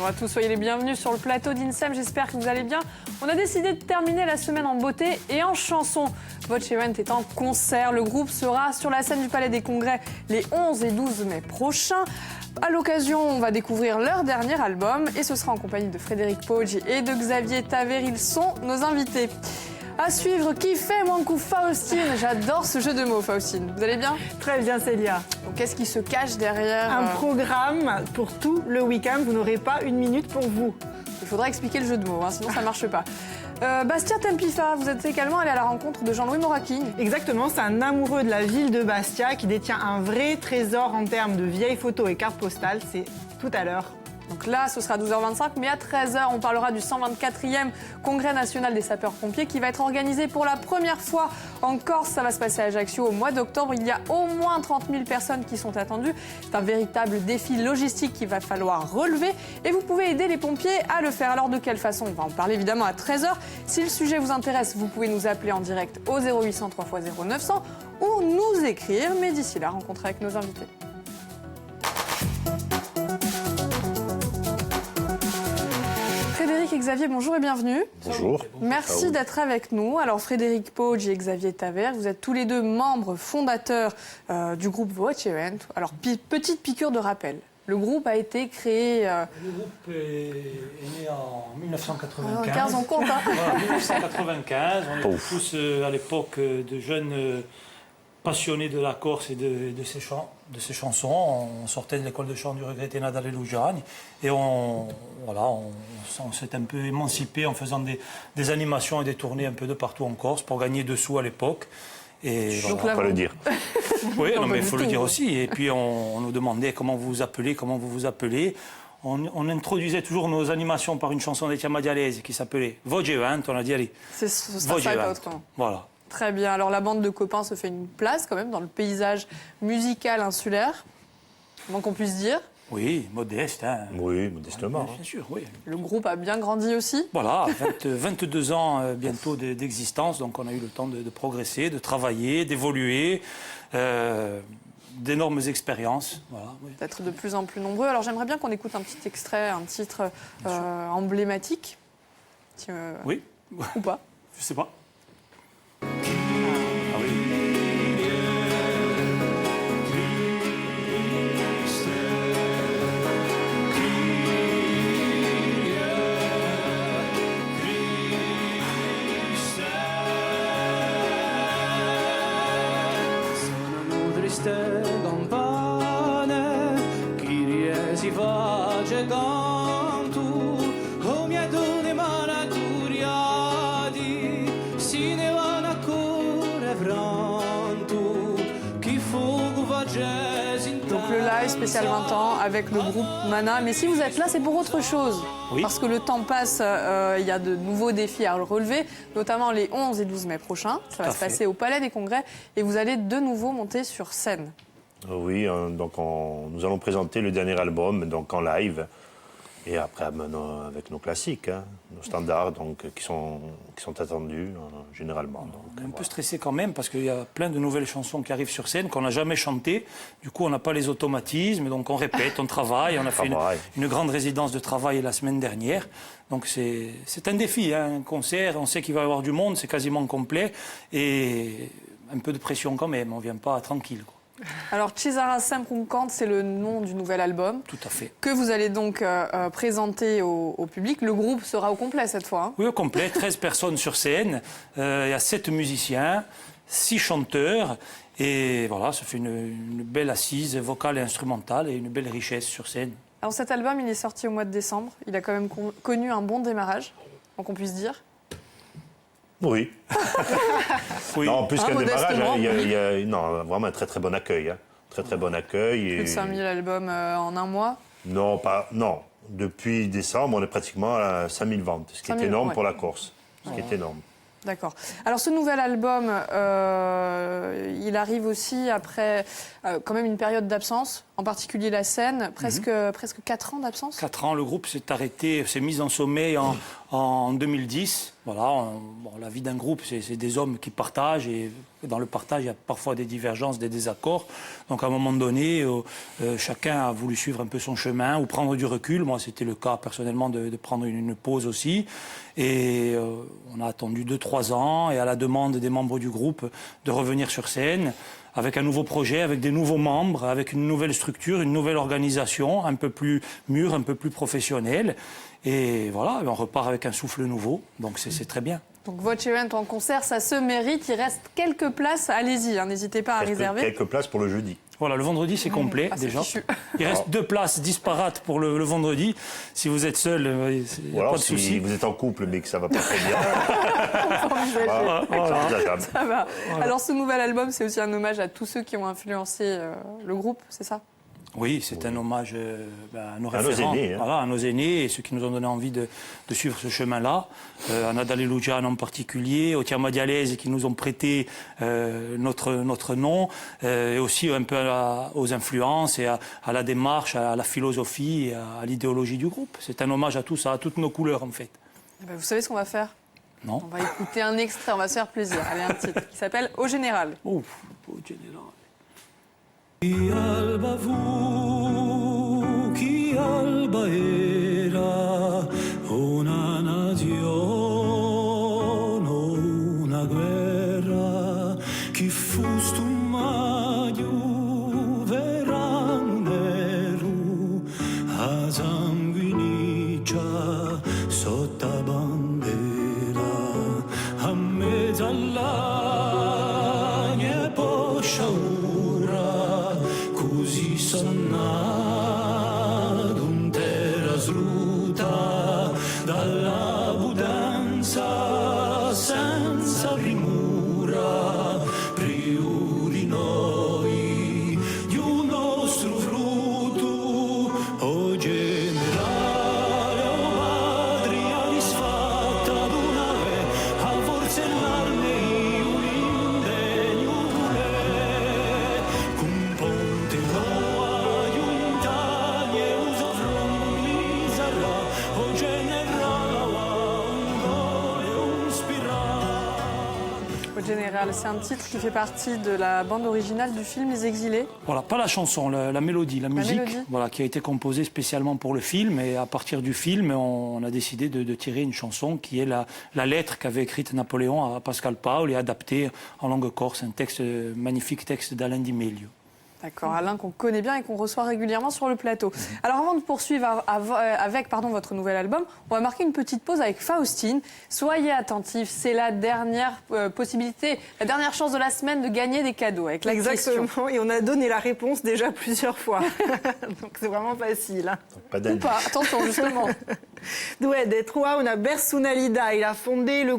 à tous, soyez les bienvenus sur le plateau d'INSEM, j'espère que vous allez bien. On a décidé de terminer la semaine en beauté et en chanson. Voce Event est en concert, le groupe sera sur la scène du Palais des Congrès les 11 et 12 mai prochains. À l'occasion, on va découvrir leur dernier album et ce sera en compagnie de Frédéric Poggi et de Xavier Taver, ils sont nos invités. À suivre, qui fait Mankou Faustine? J'adore ce jeu de mots, Faustine. Vous allez bien? Très bien, Célia. Donc, qu'est-ce qui se cache derrière Un programme pour tout le week-end. Vous n'aurez pas une minute pour vous. Il faudra expliquer le jeu de mots, hein, sinon ça ne marche pas. Bastien Tempifa, vous êtes également allé à la rencontre de Jean-Louis Moraki. Exactement, c'est un amoureux de la ville de Bastia qui détient un vrai trésor en termes de vieilles photos et cartes postales. C'est tout à l'heure. Donc là, ce sera à 12h25, mais à 13h, on parlera du 124e Congrès national des sapeurs-pompiers qui va être organisé pour la première fois en Corse. Ça va se passer à Ajaccio au mois d'octobre. Il y a au moins 30 000 personnes qui sont attendues. C'est un véritable défi logistique qu'il va falloir relever et vous pouvez aider les pompiers à le faire. Alors de quelle façon? On va en parler évidemment à 13h. Si le sujet vous intéresse, vous pouvez nous appeler en direct au 0800 3x0 900 ou nous écrire. Mais d'ici là, rencontre avec nos invités. Frédéric et Xavier, bonjour et bienvenue. Bonjour. Merci d'être avec nous. Alors Frédéric Poggi et Xavier Taver, vous êtes tous les deux membres fondateurs du groupe Voce Event. Alors petite piqûre de rappel. Le groupe a été créé... Le groupe est né en 1995. 15 on compte, hein. Voilà, 1995. On était tous à l'époque de jeunes passionnés de la Corse et de ses chansons. On sortait de l'école de chant du regretté Nadal Lugiani et on s'est un peu émancipé en faisant des animations et des tournées un peu de partout en Corse pour gagner des sous à l'époque. Et Donc On là, va le dire. oui, non, pas mais il du faut tout. le dire aussi. Et puis on nous demandait comment vous vous appelez. On introduisait toujours nos animations par une chanson d'Etienne Madialese qui s'appelait Voce Event. On a dit allez, ce sera Voce ça et pas Event. autrement. Voilà. Très bien. Alors la bande de copains se fait une place quand même dans le paysage musical insulaire, avant qu'on puisse dire. Oui, modeste. Hein. Oui, modestement. Bien sûr, oui. Le groupe a bien grandi aussi. Voilà, 22 ans bientôt d'existence, donc on a eu le temps de progresser, de travailler, d'évoluer, d'énormes expériences. Voilà, oui. D'être de plus en plus nombreux. Alors j'aimerais bien qu'on écoute un petit extrait, un titre emblématique. Oui, Ou pas. je sais pas. Ah oui. Sono triste campane, chi si face canto, come tu di manaturiati, si ne vanno a cuore pronto, chi fuoco facesse in Donc le live spécial 20 ans avec le groupe Mana. Mais si vous êtes là, c'est pour autre chose. Oui. Parce que le temps passe, il y a de nouveaux défis à relever, notamment les 11 et 12 mai prochains. Ça va à se fait. passer au Palais des Congrès et vous allez de nouveau monter sur scène. Oui, donc nous allons présenter le dernier album donc en live et après avec nos classiques, hein, nos standards donc qui sont attendus généralement. Donc, On est un peu stressé quand même parce qu'il y a plein de nouvelles chansons qui arrivent sur scène qu'on n'a jamais chantées. Du coup, on n'a pas les automatismes, donc on répète, on travaille. On a fait une grande résidence de travail la semaine dernière. Donc c'est un défi, hein, un concert. On sait qu'il va y avoir du monde, c'est quasiment complet. Et un peu de pression quand même, on ne vient pas tranquille, quoi. Alors Chisara Semprumkant, c'est le nom du nouvel album Tout à fait. que vous allez donc présenter au public. Le groupe sera au complet cette fois, hein. Oui, au complet, 13 personnes sur scène. Il y a 7 musiciens, 6 chanteurs. Et voilà, ça fait une belle assise vocale et instrumentale et une belle richesse sur scène. Alors cet album, il est sorti au mois de décembre. Il a quand même connu un bon démarrage, qu'on puisse dire. oui. Oui. Non, plus qu'un démarrage, modestement, il y a non, vraiment un très très bon accueil. Hein. Très très bon accueil. Plus de 5000 albums en un mois. Non. Depuis décembre, on est pratiquement à 5000 ventes, ce qui est 5000, énorme ouais. pour la Corse. Ce qui est énorme. D'accord. Alors ce nouvel album, il arrive aussi après quand même une période d'absence, en particulier la scène, presque 4 ans d'absence. 4 ans, le groupe s'est arrêté, s'est mis en sommeil en 2010. Voilà, la vie d'un groupe, c'est des hommes qui partagent et dans le partage, il y a parfois des divergences, des désaccords. Donc à un moment donné, chacun a voulu suivre un peu son chemin ou prendre du recul. Moi, c'était le cas personnellement de prendre une pause aussi. Et on a attendu 2-3 ans et à la demande des membres du groupe de revenir sur scène avec un nouveau projet, avec des nouveaux membres, avec une nouvelle structure, une nouvelle organisation, un peu plus mûre, un peu plus professionnelle. Et voilà, on repart avec un souffle nouveau, donc c'est très bien. Donc Voce Event en concert, ça se mérite, il reste quelques places, allez-y, n'hésitez pas à réserver. Quelques places pour le jeudi. Voilà, le vendredi, c'est complet, déjà. Il reste 2 places disparates pour le vendredi. Si vous êtes seul, il n'y a pas de souci. Si vous êtes en couple, mais que ça ne va pas très bien. Ça va. Alors, ce nouvel album, c'est aussi un hommage à tous ceux qui ont influencé le groupe, c'est ça? Oui, c'est un hommage à nos référents, nos aînés, voilà, à nos aînés et ceux qui nous ont donné envie de suivre ce chemin-là. À Nadal et Lujan en particulier, aux Tiama Dialese qui nous ont prêté notre nom, et aussi un peu aux influences et à la démarche, à la philosophie et à l'idéologie du groupe. C'est un hommage à tout ça, à toutes nos couleurs en fait. Vous savez ce qu'on va faire? Non. On va écouter un extrait, on va se faire plaisir. Allez, un titre qui s'appelle Au Général. Ouf, Au Général. Chi alba fu, chi alba era, una nazione, una guerra, chi fu stu maggio verano nero, a sanguiniccia sotto a bandera, a mezzo all'agne e poi così sonnato un terra sruta dalla budanza senza rimura più di noi di un nostro frutto o generale o patria disfatta d'una a forze l'arme un indegno con ponte roa giuntaglie uso fronizarra o generale un gole un spirale. Au Général, c'est un titre qui fait partie de la bande originale du film Les Exilés. Voilà, pas la chanson, la mélodie, la musique, mélodie. voilà, qui a été composée spécialement pour le film. Et à partir du film, on a décidé de tirer une chanson qui est la lettre qu'avait écrite Napoléon à Pascal Paul et adaptée en langue corse, un texte, magnifique texte d'Alain Di Meglio. D'accord, Alain qu'on connaît bien et qu'on reçoit régulièrement sur le plateau. Alors avant de poursuivre avec votre nouvel album, on va marquer une petite pause avec Faustine. Soyez attentifs, c'est la dernière possibilité, la dernière chance de la semaine de gagner des cadeaux avec la question. Exactement, et on a donné la réponse déjà plusieurs fois. Donc c'est vraiment facile. Pas Ou d'indice. pas, attention justement. De Troa, una personalidad. Il a fondé le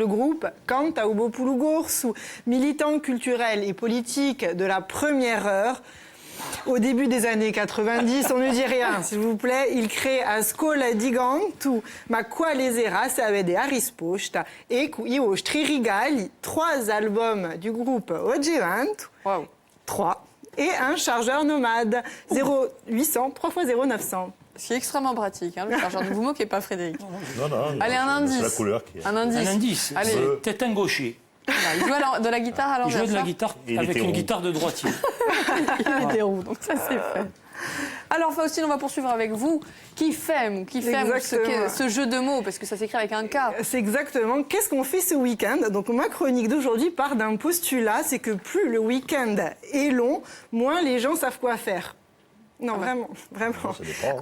groupe Canta Ubopulu Gorsu, militant culturel et politique de la première heure. Au début des années 90, on ne dit rien, s'il vous plaît. Il crée a Scola di Gantu, ma quale sera se avete a risposta. Et io stririgali, 3 albums du groupe Ogevent, Waouh. 3, et un chargeur nomade, 0800 3 x 0900. Ce qui est extrêmement pratique, le chargeur. Ne vous moquez pas, Frédéric. Non, Allez, un indice. C'est la couleur qui est. Un indice. Un indice, Allez. c'est un gaucher. Voilà, il joue de la guitare à Il l'envers. jouait de la ça guitare Il avec était une rond. guitare de droitier. Il était roux, donc ça c'est fait. Alors Faustine, on va poursuivre avec vous. Qui fait Exactement. ce jeu de mots, parce que ça s'écrit avec un K. C'est exactement. Qu'est-ce qu'on fait ce week-end? Donc ma chronique d'aujourd'hui part d'un postulat, c'est que plus le week-end est long, moins les gens savent quoi faire. Non, vraiment. Ça dépend.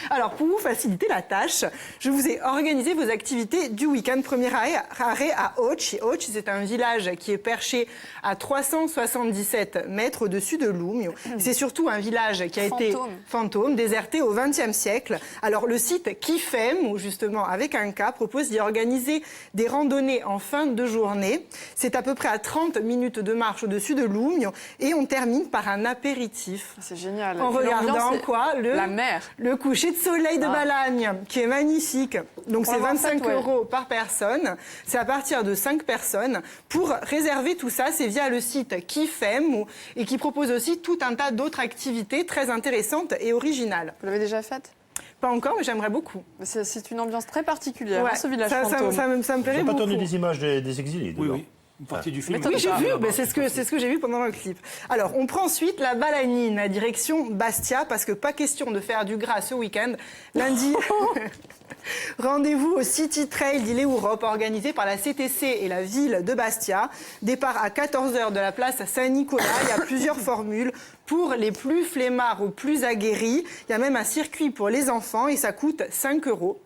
Alors, pour vous faciliter la tâche, je vous ai organisé vos activités du week-end. Premier arrêt à Ochi. Ochi, c'est un village qui est perché à 377 mètres au-dessus de Lumio. C'est surtout un village qui a été fantôme, déserté au XXe siècle. Alors, le site Kifem, ou justement avec un K, propose d'y organiser des randonnées en fin de journée. C'est à peu près à 30 minutes de marche au-dessus de Lumio. Et on termine par un apéritif. C'est génial. génial. En Et puis l'ambiance, regardant c'est quoi la mer. Le coucher de soleil de Balagne, qui est magnifique. Donc Pour c'est l'avoir 25 fait, ouais. € par personne. C'est à partir de 5 personnes. Pour réserver tout ça, c'est via le site Kifem et qui propose aussi tout un tas d'autres activités très intéressantes et originales. Vous l'avez déjà faite? Pas encore, mais j'aimerais beaucoup. C'est une ambiance très particulière, Ouais, hein, ce village ça fantôme. ça me J'ai plairait pas beaucoup. tourné des images des exilés. Oui, dedans. oui. Une partie du film. Oui, j'ai vu, Ah, c'est ce que j'ai vu pendant le clip. Alors, on prend ensuite la Balagnine, à direction Bastia, parce que pas question de faire du gras ce week-end. Lundi, rendez-vous au City Trail d'Île-Europe, organisé par la CTC et la ville de Bastia. Départ à 14h de la place Saint-Nicolas. Il y a plusieurs formules pour les plus flemmards ou plus aguerris. Il y a même un circuit pour les enfants et ça coûte 5 €.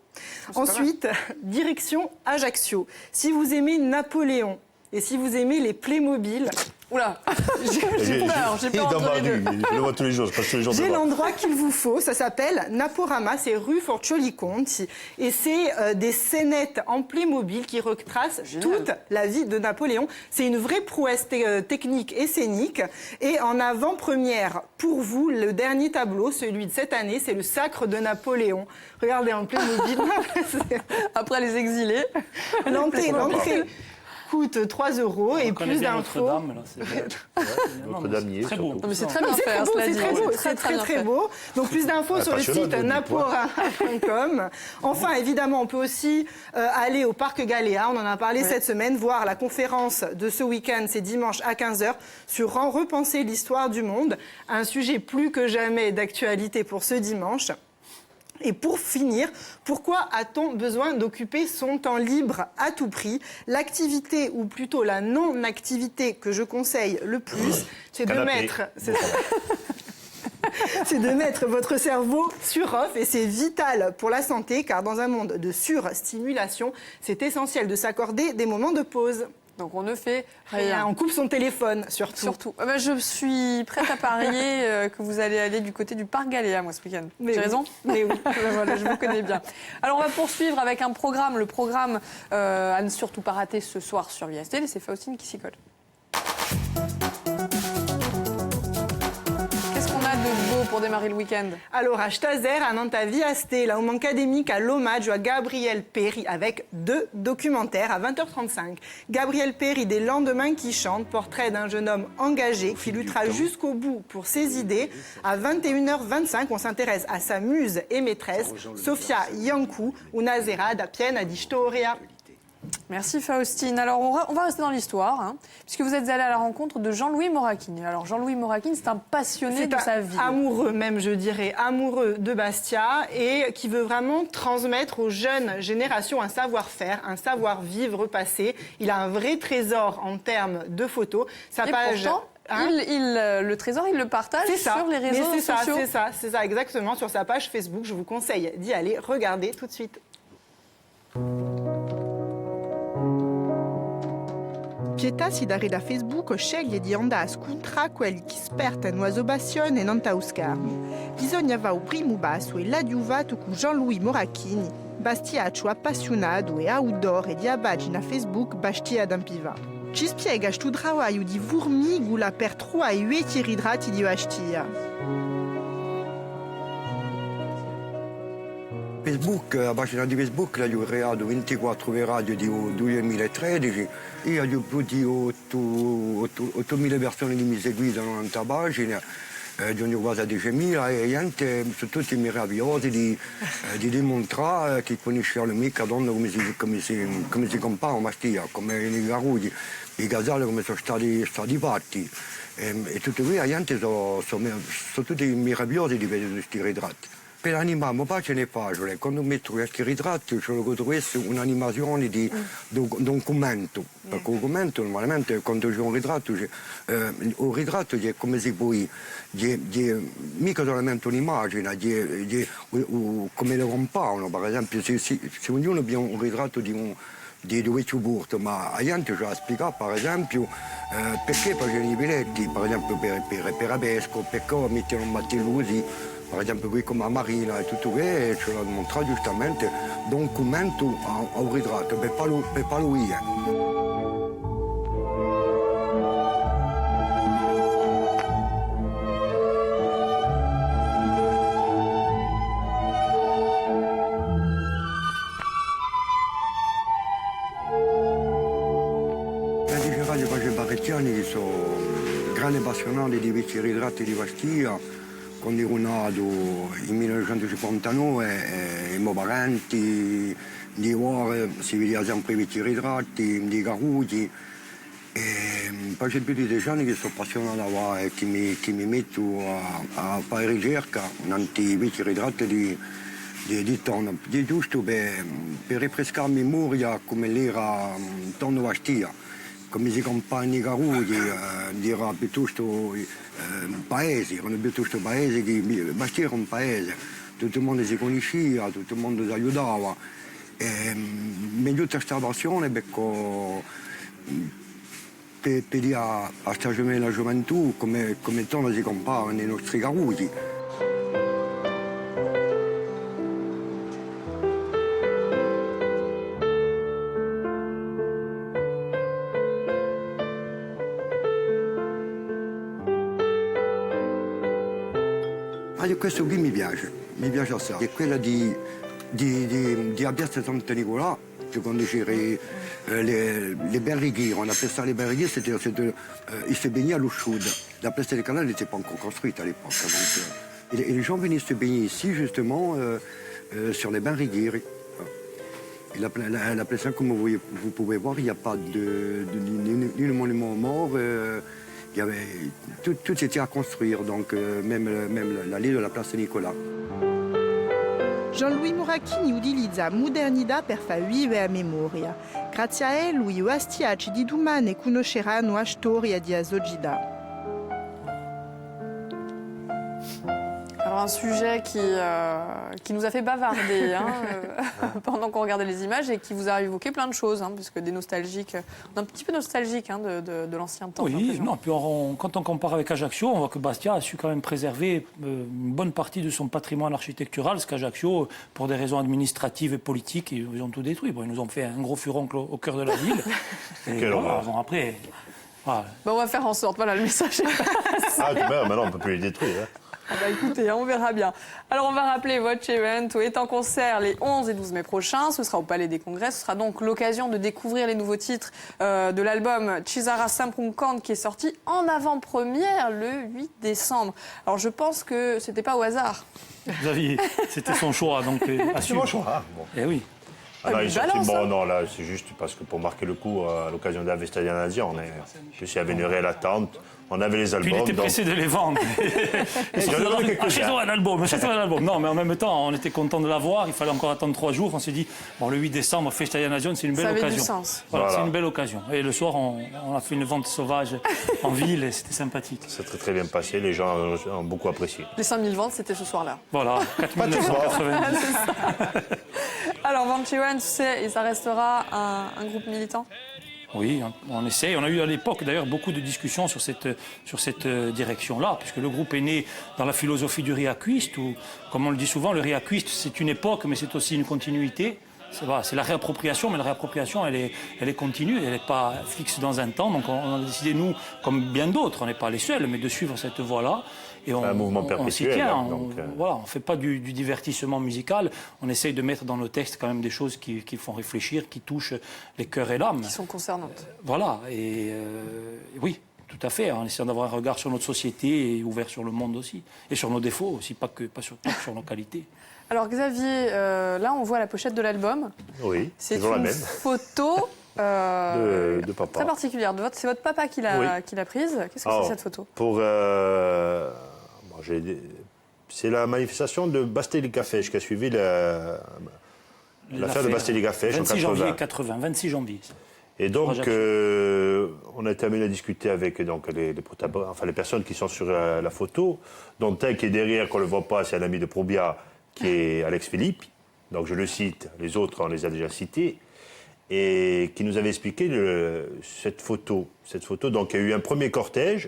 Ensuite, direction Ajaccio. Si vous aimez Napoléon, et si vous aimez les Playmobil, Oula, j'ai peur Il est dans entre ma les deux. rue, mais je le vois tous les jours, je passe tous les jours j'ai devant. l'endroit qu'il vous faut. Ça s'appelle Naporama, c'est rue Forcioli-Conti. Et c'est des scénettes en Playmobil qui retracent toute la vie de Napoléon. C'est une vraie prouesse technique et scénique. Et en avant-première, pour vous, le dernier tableau, celui de cette année, c'est le Sacre de Napoléon. Regardez en Playmobil. Après les exilés. L'entrée coûte 3 € et plus d'infos. Notre-Dame, là, c'est vrai. Notre-Damier, Très beau. surtout. Non, mais c'est très bien C'est fait, très hein, beau, cela c'est dit. très beau, C'est c'est très bien très fait. beau. Donc plus d'infos sur le passionnant, site de napora.com. Enfin, évidemment, on peut aussi aller au Parc Galéa, on en a parlé cette semaine, voir la conférence de ce week-end, c'est dimanche à 15h, sur repenser l'histoire du monde, un sujet plus que jamais d'actualité pour ce dimanche. Et pour finir, pourquoi a-t-on besoin d'occuper son temps libre à tout prix? L'activité, ou plutôt la non-activité que je conseille le plus, c'est de Canapé. mettre... C'est de mettre votre cerveau sur off et c'est vital pour la santé car dans un monde de surstimulation, c'est essentiel de s'accorder des moments de pause. Donc on ne fait Rien, rien. on coupe son téléphone surtout. Surtout. Je suis prête à parier que vous allez aller du côté du Parc Galéa, moi, ce week-end. Mais J'ai oui. raison? Mais oui. Voilà, je vous connais bien. Alors, on va poursuivre avec un programme. Le programme à ne surtout pas rater ce soir sur VSTL. Et c'est Faustine qui s'y colle. Qu'est-ce qu'on a de beau pour démarrer le week-end? Alors, à Stazer, à Nanta Viaste, la Home académique à l'hommage à Gabriel Péry avec 2 documentaires à 20h35. Gabriel Péry, des lendemains qui chantent, portrait d'un jeune homme engagé qui luttera jusqu'au bout pour ses idées. À 21h25, on s'intéresse à sa muse et maîtresse, Sofia Yankou, una zerada piena di storia. Merci Faustine. Alors on va rester dans l'histoire, hein, puisque vous êtes allé à la rencontre de Jean-Louis Moracchini. Alors Jean-Louis Moracchini, c'est un passionné C'est de sa vie. amoureux même, je dirais, amoureux de Bastia et qui veut vraiment transmettre aux jeunes générations un savoir-faire, un savoir-vivre passé. Il a un vrai trésor en termes de photos. Sa Et page... pourtant, Hein le trésor, il le partage C'est ça, sur les mais réseaux c'est ça, sociaux. c'est ça, exactement, sur sa page Facebook. Je vous conseille d'y aller. Regardez tout de suite. Pietà si dare da Facebook sceglie di andare a scontrare quelli che spertano usobazione e non tauscarmi. Bisognava o primo basso e l'adiuvato con Jean-Louis Moracchini, bastiaccio appassionato e outdoor e di pagina Facebook Bastia d'Ampiva. Ci spiega sto travaglio di formigula per trovare i idrati di Bastia. Facebook, la pagina di Facebook l'ho creato 24 febbraio di 2013 e ho più di 8.000 persone che mi seguono nella pagina, giungo quasi a 10.000 e niente, sono tutti meravigliosi di dimostrare che conosciamo mica donne come si compara a Bastia, come i Garugli, i casali come sono stati fatti. E tutti qui la gente sono tutti meravigliosi di vedere questi ritratti. Per animare un ce n'è facile, quando metto questi ritratti ce lo costruisco un'animazione di documento, perché il documento normalmente quando c'è un ritratto è come si può mica solamente un'immagine, come lo comparano, per esempio se ognuno abbia un ritratto di Vecchio Burto, ma la gente ci ha spiegato per esempio perché facevano i biglietti, per esempio per Abesco, perché mettono un battilusi. Per esempio qui come a Marina e tutto questo, ce l'ho dimostrato giustamente, documento a un ritratto per farlo io. i barrettiani sono grandi appassionati di vecchi ritratti di Bastia, quando ero nato in 1959, i miei parenti, di ora si vedeva sempre i vecchi ritratti, di Caruti. E poi c'è più di 10 anni che sono appassionato e che mi metto a fare ricerca nei vecchi ritratti di Tonno, di giusto per rinfrescare la memoria come l'era Tonno Bastia, come si compagni Caruti, era piuttosto paesi, erano piuttosto paesi che Bastia era un paese, tutto il mondo si conosceva, tutto il mondo si aiutava. E mi aiuta questa passione perché per dire a stagione della gioventù come Tonno si compara nei nostri Caruti. Questo qui mi piace assai, è quella di a Piazza Santo Nicolà, quando c'erano le barriche, on appelait ça les barricades, ils se baignaient à l'eau chaude. La place des canals n'était pas encore construite à l'époque. Et les gens venaient se baigner ici, justement, sur les barricades. Et la place, comme vous pouvez voir, il n'y a pas ni de monument mort. Il y avait, tout était à construire, donc même l'allée de la place Nicolas. Jean-Louis Muracchini utilizza modernità per far vivere a memoria. Grazie a lui, i astiaci di domani conosceranno la storia di Azogida. Alors un sujet qui nous a fait bavarder pendant qu'on regardait les images et qui vous a évoqué plein de choses, puisque des nostalgiques, on est un petit peu nostalgique de l'ancien temps. Oui, non, puis quand on compare avec Ajaccio, on voit que Bastia a su quand même préserver une bonne partie de son patrimoine architectural, ce qu'Ajaccio, pour des raisons administratives et politiques, ils ont tout détruit. Bon, ils nous ont fait un gros furoncle au cœur de la ville. Et bon, après... Voilà. Bon, on va faire en sorte, voilà, le message est passé. Ah, maintenant on ne peut plus les détruire. Ah bah écoutez, on verra bien. Alors on va rappeler votre event est en concert les 11 et 12 mai prochains. Ce sera au Palais des Congrès. Ce sera donc l'occasion de découvrir les nouveaux titres de l'album Cisara Sampunkand qui est sorti en avant-première le 8 décembre. Alors je pense que c'était pas au hasard. Xavier, c'était son choix, donc C'est mon choix. Bon. Eh oui. Ah non, il est sorti, bon, non, là, c'est juste parce que pour marquer le coup, à l'occasion de la Vestalia Nadia, il y avait une réelle attente. On avait les albums. Puis il était pressé de les vendre. Achète-toi un album, achète-toi un album. Non, mais en même temps, on était content de l'avoir. Il fallait encore attendre 3 jours. On s'est dit, bon, le 8 décembre, Festalia Nation, c'est une belle occasion. Ça avait du sens. Voilà. C'est une belle occasion. Et le soir, on a fait une vente sauvage en ville et c'était sympathique. C'est très très bien passé. Les gens ont beaucoup apprécié. Les 5000 ventes, c'était ce soir-là. Voilà, 4990. Alors, Vanchiwan, tu sais, et ça restera un groupe militant ? Oui, on essaye. On a eu à l'époque d'ailleurs beaucoup de discussions sur cette direction-là, puisque le groupe est né dans la philosophie du Riacuiste, où, comme on le dit souvent, le Riacuiste c'est une époque, mais c'est aussi une continuité. C'est la réappropriation, mais la réappropriation, elle est continue, elle n'est pas fixe dans un temps. Donc on a décidé, nous, comme bien d'autres, on n'est pas les seuls, mais de suivre cette voie-là. Et un mouvement perpétuel. On s'y tient. Voilà, on ne fait pas du divertissement musical. On essaye de mettre dans nos textes quand même des choses qui font réfléchir, qui touchent les cœurs et l'âme. Qui sont concernantes. Voilà. Et oui, tout à fait. En essayant d'avoir un regard sur notre société et ouvert sur le monde aussi. Et sur nos défauts aussi, pas sur nos qualités. Alors Xavier, là on voit la pochette de l'album. Oui, c'est toujours la même. Photo de papa. Très particulière. C'est votre papa qui l'a prise. Qu'est-ce que c'est cette photo ? C'est la manifestation de Bastelli-Cafèche qui a suivi l'affaire de Bastelli-Cafèche en 80. 26 janvier. Et donc, on a été amené à discuter avec les personnes qui sont sur la photo, dont un qui est derrière, qu'on ne le voit pas, c'est un ami de Probia, qui est Alex Philippe. Donc je le cite, les autres, on les a déjà cités. Et qui nous avait expliqué cette photo. Donc il y a eu un premier cortège,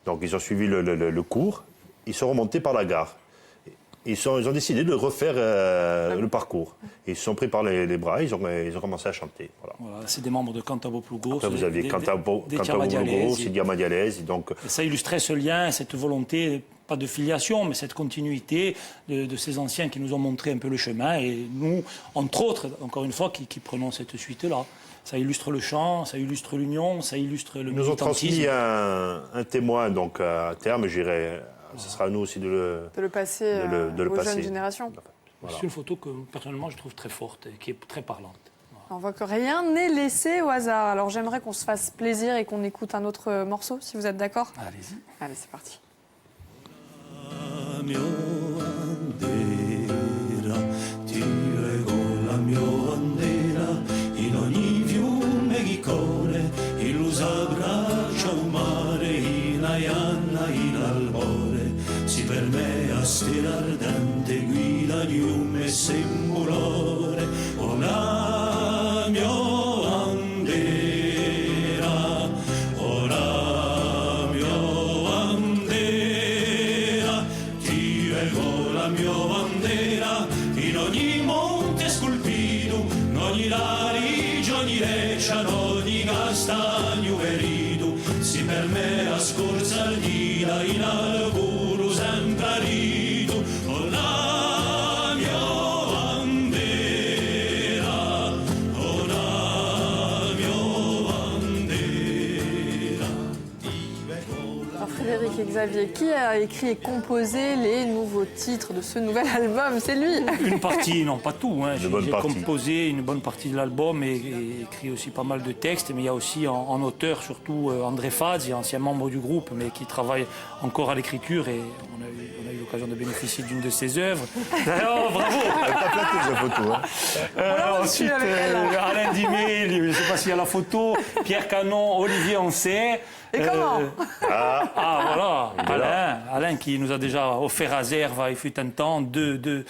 donc ils ont suivi le cours, ils sont remontés par la gare. Ils ont décidé de refaire le parcours. Ils se sont pris par les bras, ils ont commencé à chanter. Voilà, c'est des membres de Cantabo Plugo. Après, vous aviez Cantabo Plugo, Sidia Madialès. Et ça illustrait ce lien, cette volonté, pas de filiation, mais cette continuité de ces anciens qui nous ont montré un peu le chemin. Et nous, entre autres, encore une fois, qui prenons cette suite-là. ça illustre le chant, ça illustre l'union, ça illustre le Ils nous ont transmis militantisme. un témoin, donc à terme, j'irai. Ce sera à nous aussi de le passer de le aux passer. jeunes générations. Voilà. C'est une photo que personnellement je trouve très forte et qui est très parlante. On voit que rien n'est laissé au hasard. Alors j'aimerais qu'on se fasse plaisir et qu'on écoute un autre morceau, si vous êtes d'accord. Allez-y. Allez, c'est parti. La mia bandera, ti reggo la mia bandera, in ogni fiume chi corre, illusa abbraccia un mare, in aianna, in albore, si per me a stella ardente guida di un messe immolore, o la mia bandera, o la mia bandera, ti reggo la mia bandera, in ogni monte scolpito, in ogni lariggio, ogni reccia, in ogni castagno verido, si per me a scorzardina, in alcuro sempre arido, o la mia bandera, o la mia bandera, ti reggo la Alors Frédéric et Xavier, qui a écrit et composé les nouveaux titres de ce nouvel album? C'est lui. Une partie, non pas tout. Hein. J'ai bonne partie. composé une bonne partie de l'album et écrit aussi pas mal de textes, mais il y a aussi en auteur surtout André Faz, ancien membre du groupe, mais qui travaille encore à l'écriture et on a eu l'occasion de bénéficier d'une de ses œuvres. Oh, bravo. Pas platé, cette photo. Hein. l'a reçu Ensuite, avec elle, là. Alain Dimé, je ne sais pas s'il y a la photo, Pierre Canon, Olivier Ancet. Et comment Voilà, Alain qui nous a déjà offert à Zerva, il fut un temps, deux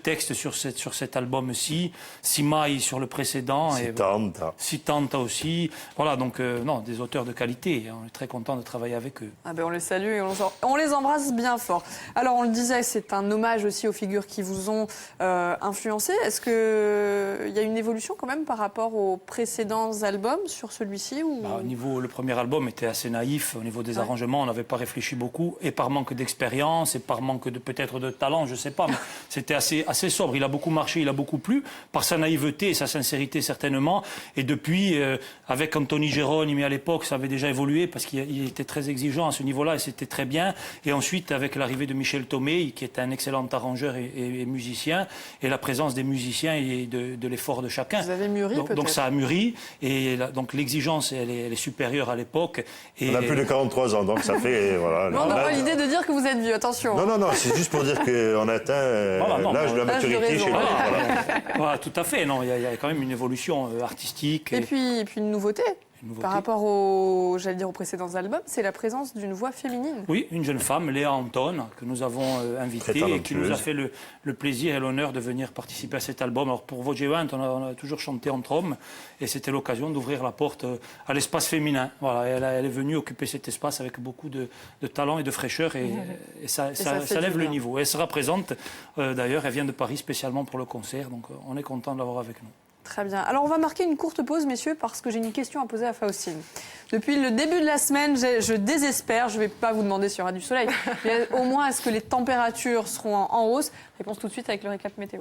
textes sur cet album-ci, Simaï sur le précédent. C'est tante. Sitanta aussi. Voilà, donc non, des auteurs de qualité. On est très content de travailler avec eux. Ah ben on les salue et on les embrasse bien fort. Alors on le disait, c'est un hommage aussi aux figures qui vous ont influencé. Est-ce qu'il y a une évolution quand même par rapport aux précédents albums sur celui-ci ou... Au niveau, le premier album était assez naïf. Au niveau des arrangements, on n'avait pas réfléchi beaucoup. Et par manque d'expérience et par manque peut-être de talent, je ne sais pas. Mais c'était assez sobre. Il a beaucoup marché, il a beaucoup plu. Par sa naïveté et sa sincérité certainement. Et depuis, avec Anthony Gérôme, à l'époque, ça avait déjà évolué parce qu'il était très exigeant à ce niveau-là et c'était très bien. Et ensuite, avec l'arrivée de Michel Thomé, qui est un excellent arrangeur et musicien, et la présence des musiciens et de l'effort de chacun. Vous avez mûri peut-être. Donc ça a mûri. Et donc l'exigence, elle est supérieure à l'époque. On a plus de 43 ans, donc ça fait... Voilà, Non, on n'a pas l'idée de dire que vous êtes vieux, attention. Non, c'est juste pour dire qu'on atteint l'âge de la maturité chez nous. Voilà. Voilà, tout à fait. Non, il y a quand même une évolution artistique. Et puis une nouveauté. Par rapport aux précédents albums, c'est la présence d'une voix féminine. Oui, une jeune femme, Léa Anton, que nous avons invitée et qui nous a fait le plaisir et l'honneur de venir participer à cet album. Alors pour Vogevant, on a toujours chanté entre hommes et c'était l'occasion d'ouvrir la porte à l'espace féminin. Voilà, elle est venue occuper cet espace avec beaucoup de talent et de fraîcheur et ça lève le niveau. Elle sera présente, d'ailleurs, elle vient de Paris spécialement pour le concert, donc on est content de l'avoir avec nous. Très bien. Alors, on va marquer une courte pause, messieurs, parce que j'ai une question à poser à Faustine. Depuis le début de la semaine, je désespère. Je ne vais pas vous demander s'il y aura du soleil, mais au moins, est-ce que les températures seront en hausse? Réponse tout de suite avec le récap météo.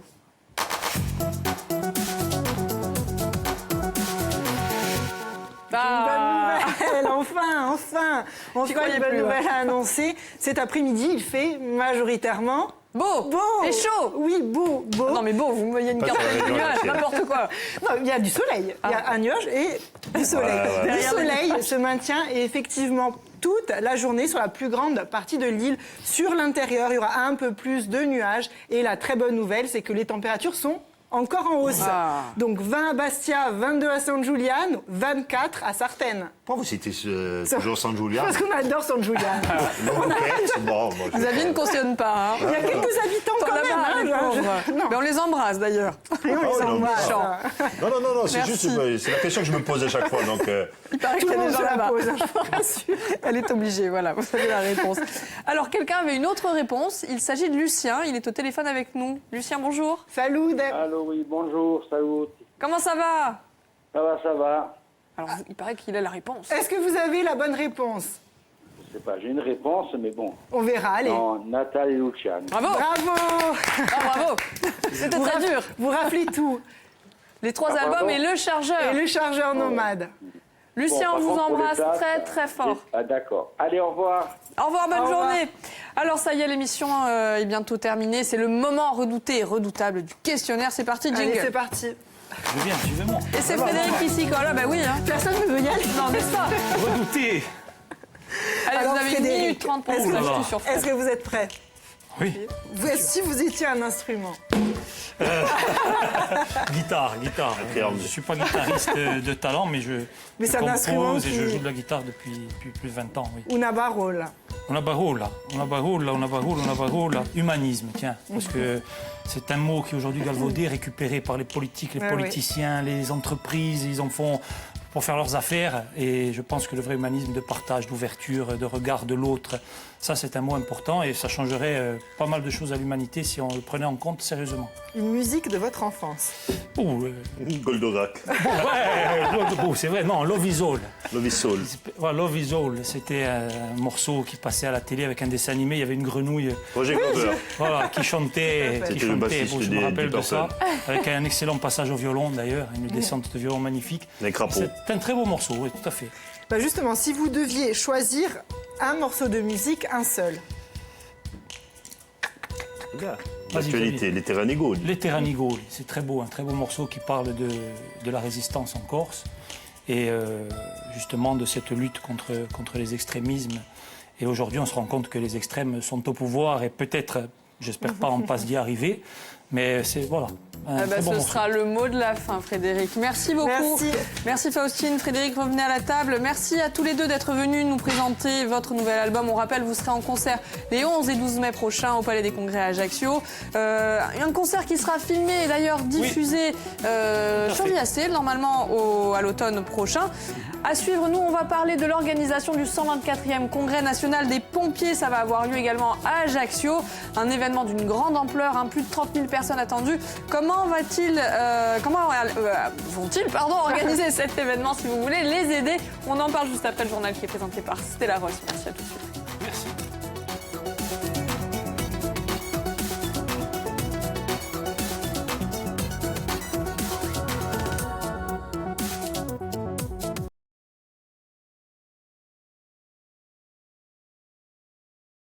Une bonne nouvelle, enfin une bonne nouvelle à annoncer. Cet après-midi, il fait majoritairement... Beau et chaud. Oui, beau. Non mais beau, vous me voyez une carte de nuage, n'importe quoi. Non, il y a du soleil. Il y a un nuage et du soleil. Voilà. Le soleil se maintient et effectivement toute la journée sur la plus grande partie de l'île. Sur l'intérieur, il y aura un peu plus de nuages. Et la très bonne nouvelle, c'est que les températures sont encore en hausse. Donc 20 à Bastia, 22 à San Giuliano, 24 à Sartène. Pourquoi vous citez toujours San Giuliano? Parce qu'on adore San Giuliano. Xavier ne cautionne pas. Hein. Il y a quelques habitants quand même. Les pauvres. Mais on les embrasse d'ailleurs. Et on les embrasse. Non, c'est Merci. juste c'est la question que je me pose à chaque fois. Donc, Il paraît Tout qu'il y le a des monde gens se la là-bas. pose, je vous rassure. Elle est obligée, voilà, vous savez la réponse. Alors, quelqu'un avait une autre réponse. Il s'agit de Lucien. Il est au téléphone avec nous. Lucien, bonjour. Salut. Allô, oui, bonjour, salut. Comment ça va? Ça va. Alors, il paraît qu'il a la réponse. Est-ce que vous avez la bonne réponse? Je sais pas, j'ai une réponse, mais bon. On verra, allez. Non, Nathalie Luciani. Bravo. Bravo. Ah, bravo. C'était très dur. Vous rappelez tout. Les 3 Ah, albums pardon. et le chargeur. Et le chargeur nomade. Lucien, Bon, on par vous contre, pour les embrasse places, très très fort. Ah, d'accord. Allez, au revoir. Au revoir, bonne Au revoir. journée. Alors ça y est, l'émission est bientôt terminée. C'est le moment redouté et redoutable du questionnaire. C'est parti, jingle. Allez, c'est parti. Je viens, j'y vais moi. Et c'est Frédéric qui s'y colle. Ah bah oui, hein. Personne ne veut y aller. Non, n'est-ce pas? Redouté. Allez, Alors, vous avez 1 Frédéric, minute 30 pour est-ce vous que- acheter sur Est-ce que vous êtes prêts? Oui. Si vous étiez un instrument. Guitare. triangle. Je ne suis pas guitariste de talent, mais je c'est un instrument compose et je qui- joue de la guitare depuis plus de 20 ans. Oui. Una barola. Una barola. Humanisme, tiens. Parce que c'est un mot qui est aujourd'hui galvaudé, récupéré par les politiques, les Ouais, politiciens, les entreprises. Ils en font pour faire leurs affaires. Et je pense que le vrai humanisme de partage, d'ouverture, de regard de l'autre, ça c'est un mot important et ça changerait pas mal de choses à l'humanité si on le prenait en compte sérieusement. Une musique de votre enfance. Oh, Goldorak, c'est vrai, non, Love is All. Love is Soul. Voilà, Love is All, c'était un morceau qui passait à la télé avec un dessin animé. Il y avait une grenouille Roger Glover. voilà, qui chantait. C'était le bassiste je me des rappelle de Deep ça. Purple. Avec un excellent passage au violon d'ailleurs, une descente de violon magnifique. Les crapauds. C'est un très beau morceau, oui, tout à fait. Bah justement, si vous deviez choisir un morceau de musique, un seul. L'actualité, les Terranigaux. Les Terranigoli, c'est très beau, un très beau morceau qui parle de la résistance en Corse et justement de cette lutte contre les extrémismes. Et aujourd'hui, on se rend compte que les extrêmes sont au pouvoir et peut-être, j'espère pas, en passe d'y arriver. Mais c'est, voilà, un Ah bah, très bon ce morceau. sera le mot de la fin, Frédéric. Merci beaucoup. Merci. Merci Faustine. Frédéric, revenez à la table. Merci à tous les deux d'être venus nous présenter votre nouvel album. On rappelle, vous serez en concert les 11 et 12 mai prochains au Palais des Congrès à Ajaccio. Un concert qui sera filmé et d'ailleurs diffusé sur l'IAC, normalement à l'automne prochain. À suivre, nous, on va parler de l'organisation du 124e Congrès national des pompiers. Ça va avoir lieu également à Ajaccio. Un événement d'une grande ampleur, plus de 30 000 personnes attendues. Comment vont-ils organiser cet événement si vous voulez les aider? On en parle juste après le journal qui est présenté par Stella Ross. Merci à tous. Merci.